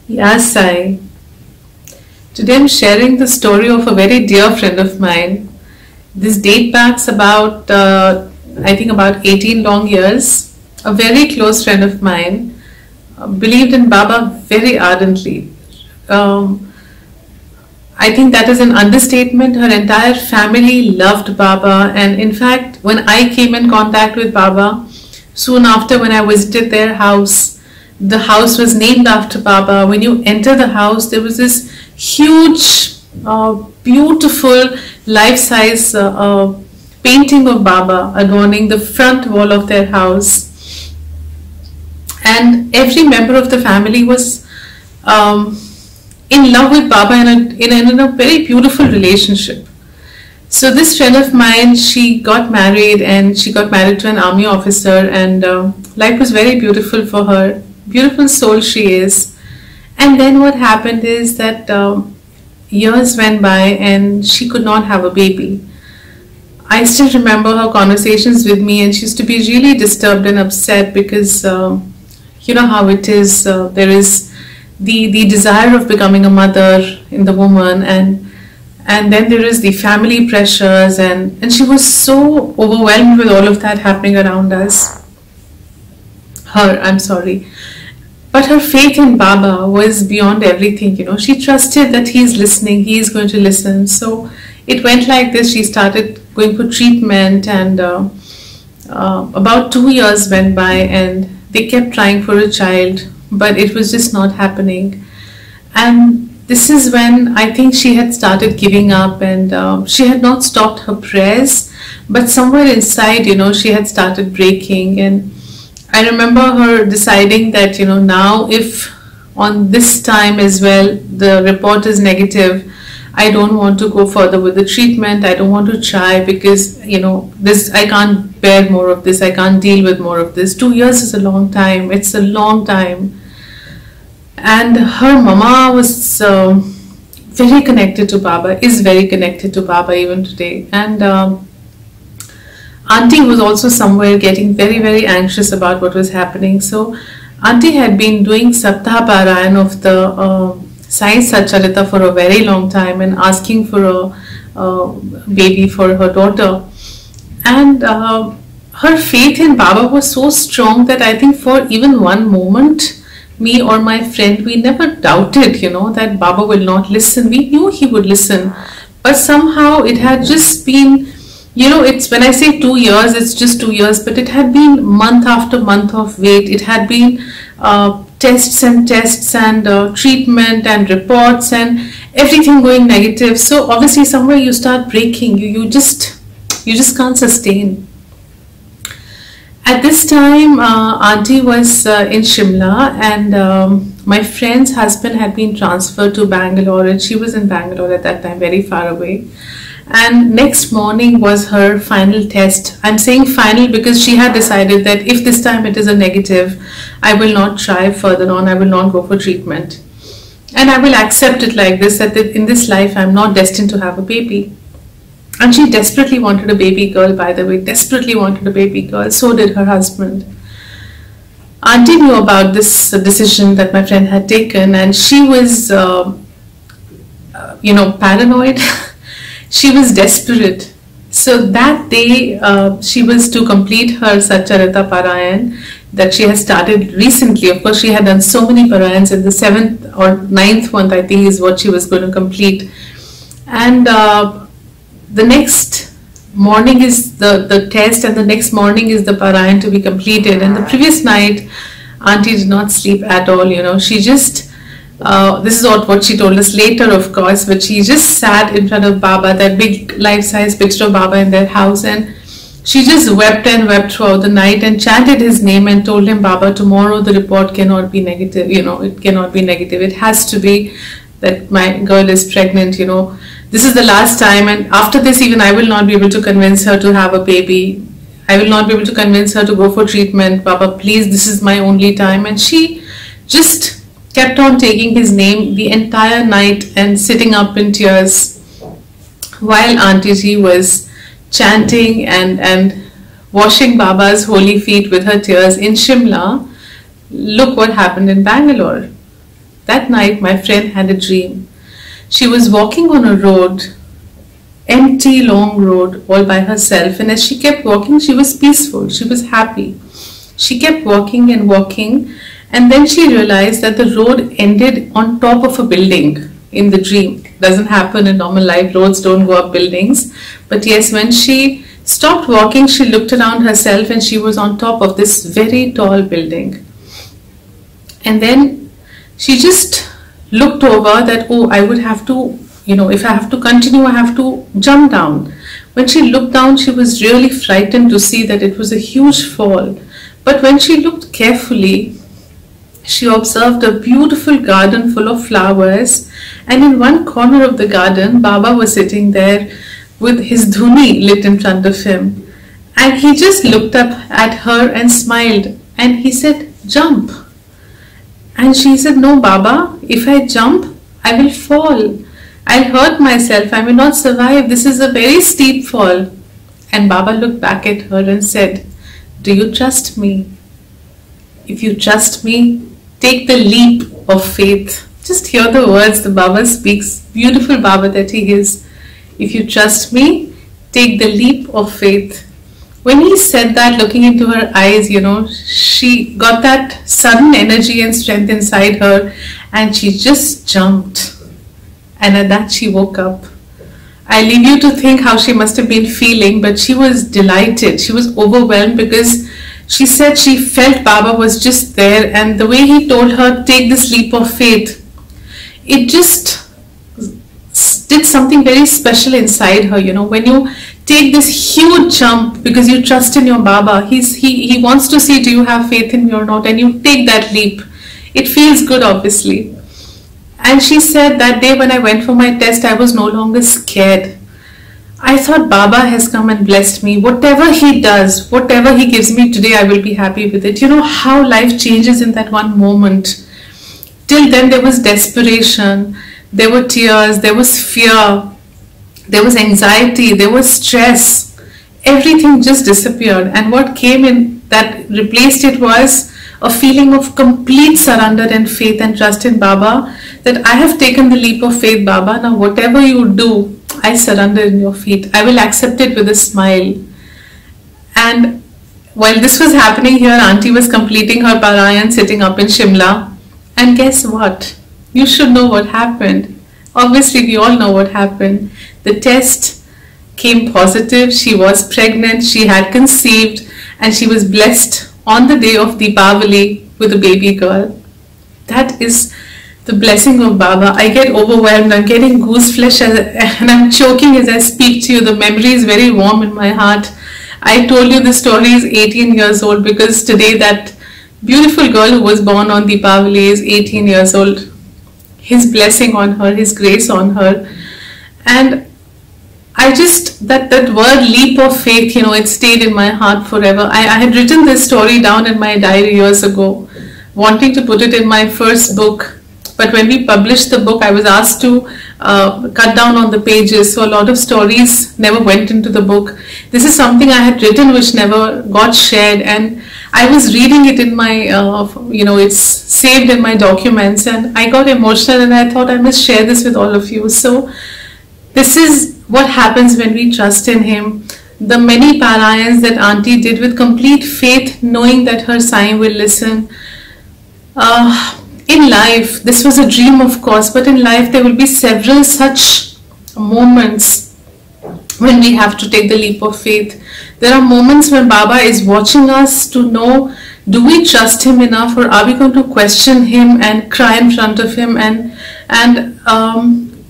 Yes, Sai. Today I'm sharing the story of a very dear friend of mine. This date backs about, I think, about 18 long years. A very close friend of mine believed in Baba very ardently. Um, I think that is an understatement. Her entire family loved Baba, and in fact, when I came in contact with Baba, soon after when I visited their house, the house was named after Baba. When you enter the house, there was this huge, beautiful, life-size painting of Baba adorning the front wall of their house, and every member of the family was um, in love with Baba in a very beautiful relationship. So this friend of mine, she got married and she got married to an army officer, and life was very beautiful for her. Beautiful soul she is. And then what happened is that years went by and she could not have a baby. I still remember her conversations with me, and she used to be really disturbed and upset because you know how it is. There is the desire of becoming a mother in the woman, and then there is the family pressures, and she was so overwhelmed with all of that happening around us. I'm sorry. But her faith in Baba was beyond everything, you know. She trusted that he is listening, he is going to listen. So it went like this. She started going for treatment, and about 2 years went by, and they kept trying for a child, but it was just not happening. And this is when I think she had started giving up, and she had not stopped her prayers, but somewhere inside, you know, she had started breaking. And I remember her deciding that, you know, now if on this time as well the report is negative, I don't want to go further with the treatment. I don't want to try because, you know, this, I can't bear more of this. I can't deal with more of this. 2 years is a long time. It's a long time. And her mama was very connected to Baba, is very connected to Baba even today. And auntie was also somewhere getting very, very anxious about what was happening. So auntie had been doing Saptah Parayan of the Sai Satcharita for a very long time and asking for a baby for her daughter. And her faith in Baba was so strong that I think for even one moment, me or my friend, we never doubted, you know, that Baba will not listen. We knew he would listen, but somehow it had just been, you know, it's when I say 2 years, it's just 2 years, but it had been month after month of wait. It had been tests and tests and treatment and reports and everything going negative. So obviously somewhere you start breaking. You just can't sustain. At this time, auntie was in Shimla, and my friend's husband had been transferred to Bangalore, and she was in Bangalore at that time, very far away. And next morning was her final test. I'm saying final because she had decided that if this time it is a negative, I will not try further on, I will not go for treatment. And I will accept it like this, that in this life I'm not destined to have a baby. And she desperately wanted a baby girl, by the way, desperately wanted a baby girl. So did her husband. Auntie knew about this decision that my friend had taken, and she was, you know, paranoid. She was desperate. So that day, she was to complete her Satcharita Parayan that she has started recently. Of course, she had done so many Parayans, in the 7th or 9th one, I think, is what she was going to complete. And the next morning is the test, and the next morning is the Parayan to be completed. And the previous night, auntie did not sleep at all, you know. She just, this is what she told us later, of course, but she just sat in front of Baba, that big life-size picture of Baba in their house, and she just wept and wept throughout the night and chanted his name and told him, Baba, tomorrow the report cannot be negative, you know, it cannot be negative. It has to be that my girl is pregnant, you know. This is the last time, and after this even I will not be able to convince her to have a baby. I will not be able to convince her to go for treatment. Baba, please, this is my only time. And she just kept on taking his name the entire night and sitting up in tears while Auntie Ji was chanting and washing Baba's holy feet with her tears in Shimla. Look what happened in Bangalore. that night my friend had a dream. She was walking on a road, empty long road, all by herself, and as she kept walking she was peaceful, she was happy. She kept walking and walking, and then she realized that the road ended on top of a building. In the dream, doesn't happen in normal life, roads don't go up buildings, but yes, when she stopped walking she looked around herself and she was on top of this very tall building. And then she just looked over that, oh, I would have to, if I have to continue, I have to jump down. When she looked down, she was really frightened to see that it was a huge fall. But when she looked carefully, she observed a beautiful garden full of flowers, and in one corner of the garden, Baba was sitting there with his dhuni lit in front of him. And he just looked up at her and smiled, and he said, "Jump." And she said, "No, Baba, if I jump, I will fall. I'll hurt myself, I will not survive. This is a very steep fall." And Baba looked back at her and said, "Do you trust me? If you trust me, take the leap of faith." Just hear the words the Baba speaks. Beautiful Baba that he is. If you trust me, take the leap of faith. When he said that, looking into her eyes, she got that sudden energy and strength inside her, and she just jumped. And at that she woke up. I leave you to think how she must have been feeling, but she was delighted. She was overwhelmed because she said she felt Baba was just there, and the way he told her, take this leap of faith, it just did something very special inside her. When you take this huge jump because you trust in your Baba, he wants to see do you have faith in me or not, and you take that leap. It feels good, obviously. And she said that day when I went for my test, I was no longer scared. I thought Baba has come and blessed me. Whatever he does, whatever he gives me today, I will be happy with it. You know how life changes in that one moment. Till then there was desperation, there were tears, there was fear, there was anxiety, there was stress. Everything just disappeared, and what came in that replaced it was a feeling of complete surrender and faith and trust in Baba, that I have taken the leap of faith, Baba. Now whatever you do, I surrender in your feet. I will accept it with a smile. And while this was happening here, Auntie was completing her Parayan sitting up in Shimla. And guess what? You should know what happened. Obviously, we all know what happened. The test came positive. She was pregnant. She had conceived, and she was blessed on the day of Deepavali with a baby girl. That is the blessing of Baba. I get overwhelmed. I'm getting goose flesh and I'm choking as I speak to you. The memory is very warm in my heart. I told you the story is 18 years old because today that beautiful girl who was born on Deepavali is 18 years old. His blessing on her, His grace on her. And I just, that word leap of faith, it stayed in my heart forever. I had written this story down in my diary years ago, wanting to put it in my first book. But when we published the book, I was asked to cut down on the pages. So a lot of stories never went into the book. This is something I had written which never got shared. And I was reading it in my, it's saved in my documents. And I got emotional and I thought I must share this with all of you. So this is what happens when we trust in Him. The many parayans that Auntie did with complete faith, knowing that her Sai will listen. In life, this was a dream of course, but in life there will be several such moments when we have to take the leap of faith. There are moments when Baba is watching us to know, do we trust Him enough, or are we going to question Him and cry in front of Him and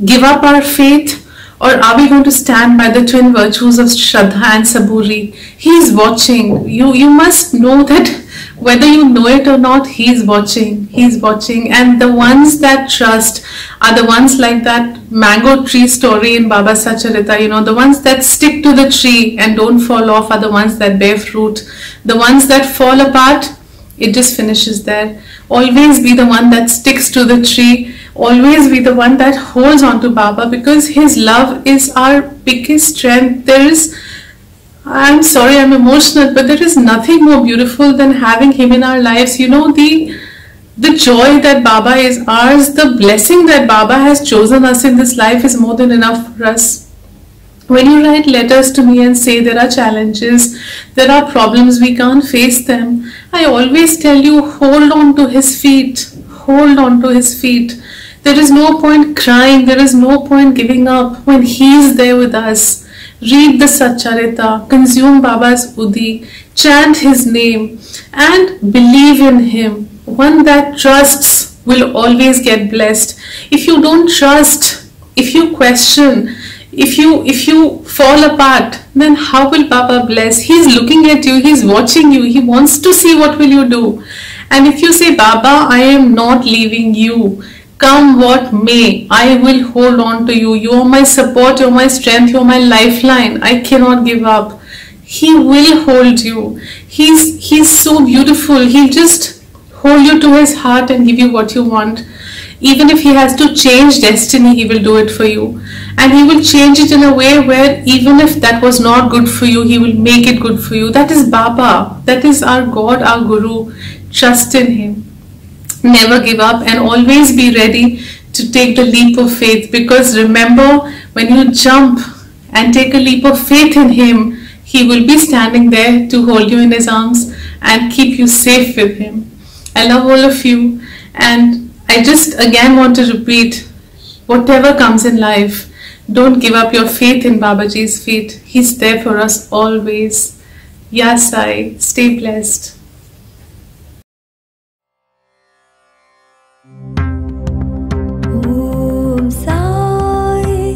give up our faith? Or are we going to stand by the twin virtues of Shraddha and Saburi? He is watching. You must know that whether you know it or not, He is watching. He is watching. And the ones that trust are the ones like that mango tree story in Baba Sacharita. The ones that stick to the tree and don't fall off are the ones that bear fruit. The ones that fall apart, it just finishes there. Always be the one that sticks to the tree. Always be the one that holds on to Baba, because His love is our biggest strength. I'm sorry, I'm emotional, but there is nothing more beautiful than having Him in our lives. The The joy that Baba is ours, the blessing that Baba has chosen us in this life is more than enough for us. When you write letters to me and say there are challenges, there are problems, we can't face them, I always tell you, hold on to His feet. Hold on to His feet. There is no point crying, there is no point giving up when He is there with us. Read the Satcharita, consume Baba's Udi, chant His name, and believe in Him. One that trusts will always get blessed. If you don't trust, if you question, if you fall apart, then how will Baba bless? He's looking at you, He's watching you, He wants to see what will you do. And if you say, Baba, I am not leaving you, come what may, I will hold on to you. You are my support, you are my strength, you are my lifeline. I cannot give up. He will hold you. He's so beautiful. He'll just hold you to His heart and give you what you want. Even if He has to change destiny, He will do it for you. And He will change it in a way where even if that was not good for you, He will make it good for you. That is Baba. That is our God, our Guru. Trust in Him. Never give up and always be ready to take the leap of faith, because remember, when you jump and take a leap of faith in Him, He will be standing there to hold you in His arms and keep you safe with Him. I love all of you, and I just again want to repeat, whatever comes in life, don't give up your faith in Babaji's feet. He's there for us always. Ya Sai, stay blessed. Om Sai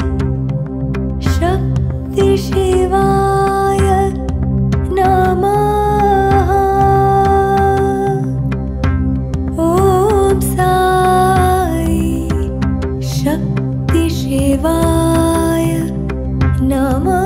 Shakti Shivaya Namaha. Om Sai Shakti Shivaya Namaha.